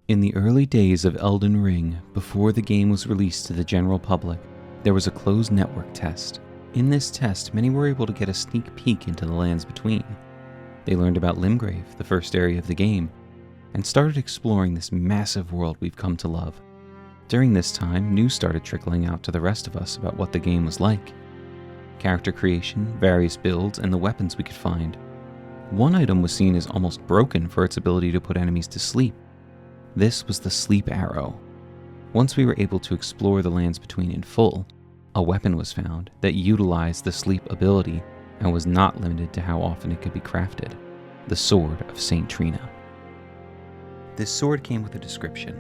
In the early days of Elden Ring, before the game was released to the general public, there was a closed network test. In this test, many were able to get a sneak peek into the lands between. They learned about Limgrave, the first area of the game, and started exploring this massive world we've come to love. During this time, news started trickling out to the rest of us about what the game was like. Character creation, various builds, and the weapons we could find. One item was seen as almost broken for its ability to put enemies to sleep. This was the sleep arrow. Once we were able to explore the lands between in full, a weapon was found that utilized the sleep ability and was not limited to how often it could be crafted: the Sword of St Trina. This sword came with a description: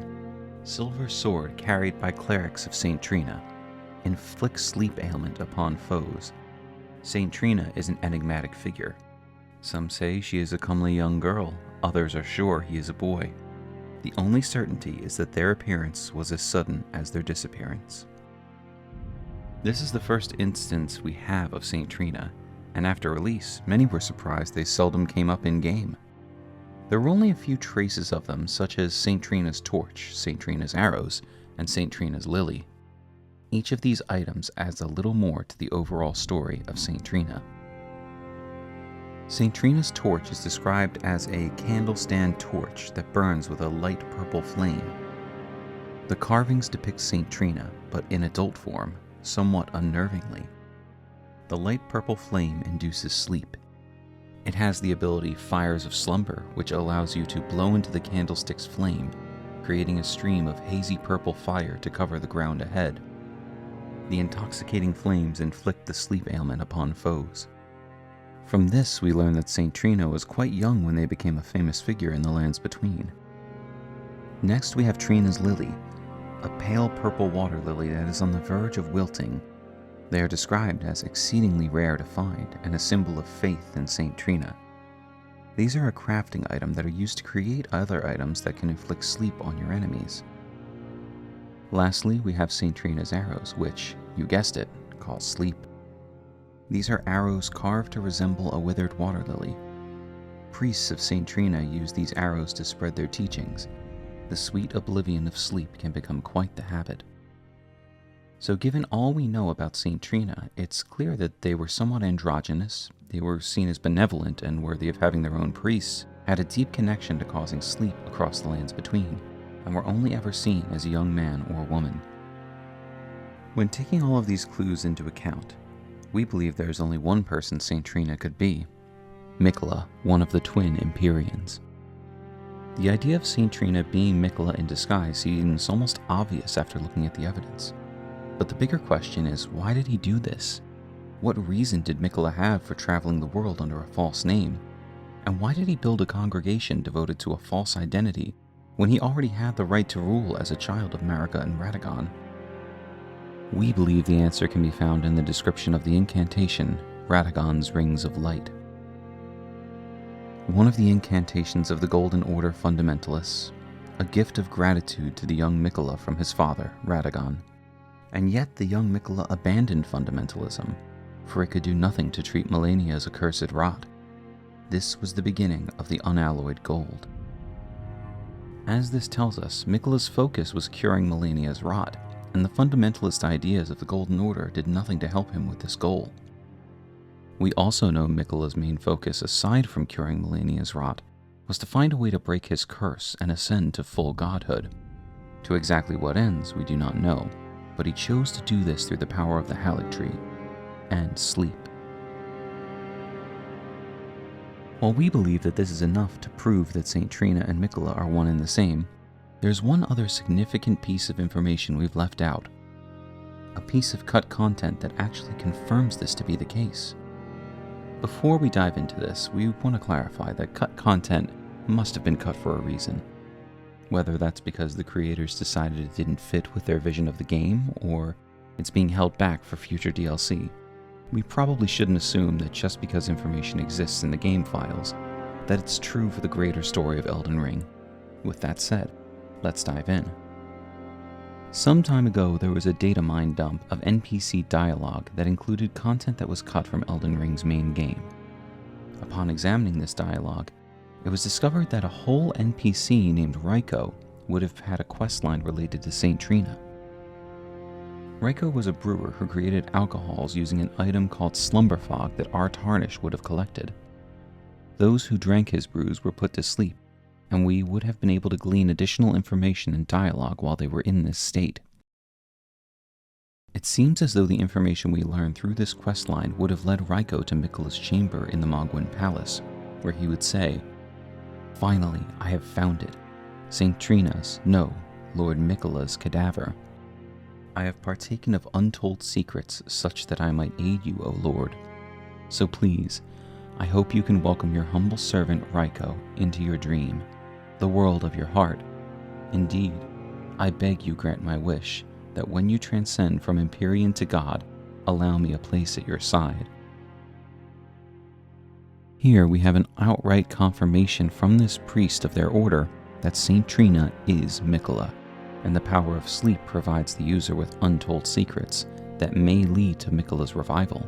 silver sword carried by clerics of St Trina, inflicts sleep ailment upon foes. St Trina is an enigmatic figure. Some say she is a comely young girl, others are sure he is a boy. The only certainty is that their appearance was as sudden as their disappearance. This is the first instance we have of St Trina, and after release, many were surprised they seldom came up in-game. There were only a few traces of them, such as St Trina's torch, St Trina's arrows, and St Trina's lily. Each of these items adds a little more to the overall story of St Trina. St Trina's torch is described as a candle-stand torch that burns with a light purple flame. The carvings depict St Trina, but in adult form, somewhat unnervingly. The light purple flame induces sleep. It has the ability Fires of Slumber, which allows you to blow into the candlestick's flame, creating a stream of hazy purple fire to cover the ground ahead. The intoxicating flames inflict the sleep ailment upon foes. From this, we learn that St Trina was quite young when they became a famous figure in the lands between. Next, we have Trina's lily, a pale purple water lily that is on the verge of wilting. They are described as exceedingly rare to find and a symbol of faith in St Trina. These are a crafting item that are used to create other items that can inflict sleep on your enemies. Lastly, we have St Trina's arrows, which, you guessed it, call sleep. These are arrows carved to resemble a withered water lily. Priests of St Trina use these arrows to spread their teachings. The sweet oblivion of sleep can become quite the habit. So given all we know about St Trina, it's clear that they were somewhat androgynous, they were seen as benevolent and worthy of having their own priests, had a deep connection to causing sleep across the lands between, and were only ever seen as a young man or woman. When taking all of these clues into account, we believe there is only one person St Trina could be: Miquella, one of the twin Empyreans. The idea of St Trina being Miquella in disguise seems almost obvious after looking at the evidence. But the bigger question is, why did he do this? What reason did Miquella have for traveling the world under a false name? And why did he build a congregation devoted to a false identity when he already had the right to rule as a child of Marika and Radagon? We believe the answer can be found in the description of the incantation, Radagon's Rings of Light. One of the incantations of the Golden Order fundamentalists, a gift of gratitude to the young Miquella from his father, Radagon. And yet the young Miquella abandoned fundamentalism, for it could do nothing to treat Malenia's accursed rot. This was the beginning of the unalloyed gold. As this tells us, Miquella's focus was curing Malenia's rot, and the fundamentalist ideas of the Golden Order did nothing to help him with this goal. We also know Miquella's main focus, aside from curing Malenia's rot, was to find a way to break his curse and ascend to full godhood. To exactly what ends, we do not know, but he chose to do this through the power of the Halig Tree and sleep. While we believe that this is enough to prove that St Trina and Miquella are one and the same, there's one other significant piece of information we've left out. A piece of cut content that actually confirms this to be the case. Before we dive into this, we want to clarify that cut content must have been cut for a reason. Whether that's because the creators decided it didn't fit with their vision of the game, or it's being held back for future DLC. We probably shouldn't assume that just because information exists in the game files, that it's true for the greater story of Elden Ring. With that said, let's dive in. Some time ago, there was a data mine dump of NPC dialogue that included content that was cut from Elden Ring's main game. Upon examining this dialogue, it was discovered that a whole NPC named Raiko would have had a questline related to St Trina. Ryko was a brewer who created alcohols using an item called slumber fog that our Tarnish would have collected. Those who drank his brews were put to sleep, and we would have been able to glean additional information and dialogue while they were in this state. It seems as though the information we learned through this questline would have led Ryko to Miquella's chamber in the Mogwin Palace, where he would say, "Finally, I have found it. St Trina's, no, Lord Miquella's cadaver. I have partaken of untold secrets such that I might aid you, O Lord. So please, I hope you can welcome your humble servant Ryko into your dream, the world of your heart. Indeed, I beg you grant my wish, that when you transcend from Empyrean to God, allow me a place at your side." Here we have an outright confirmation from this priest of their order that St Trina is Miquella, and the power of sleep provides the user with untold secrets that may lead to Miquella's revival.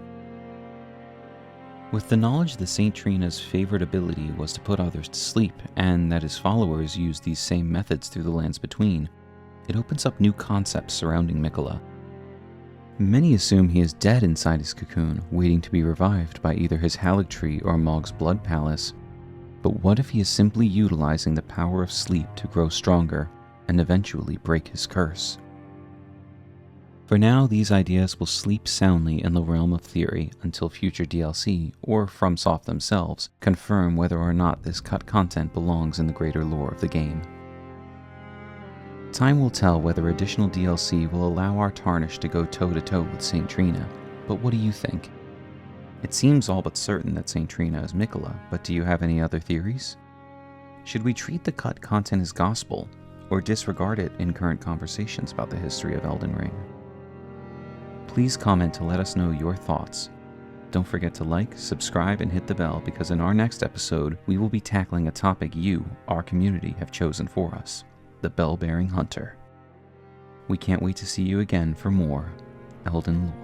With the knowledge that St Trina's favorite ability was to put others to sleep, and that his followers used these same methods through the lands between, it opens up new concepts surrounding Miquella. Many assume he is dead inside his cocoon, waiting to be revived by either his Haligtree or Mog's Blood Palace. But what if he is simply utilizing the power of sleep to grow stronger and eventually break his curse? For now, these ideas will sleep soundly in the realm of theory until future DLC, or FromSoft themselves, confirm whether or not this cut content belongs in the greater lore of the game. Time will tell whether additional DLC will allow our Tarnish to go toe-to-toe with St Trina, but what do you think? It seems all but certain that St Trina is Miquella, but do you have any other theories? Should we treat the cut content as gospel, or disregard it in current conversations about the history of Elden Ring? Please comment to let us know your thoughts. Don't forget to like, subscribe, and hit the bell, because in our next episode, we will be tackling a topic you, our community, have chosen for us: the Bell-Bearing Hunter. We can't wait to see you again for more Elden Lore.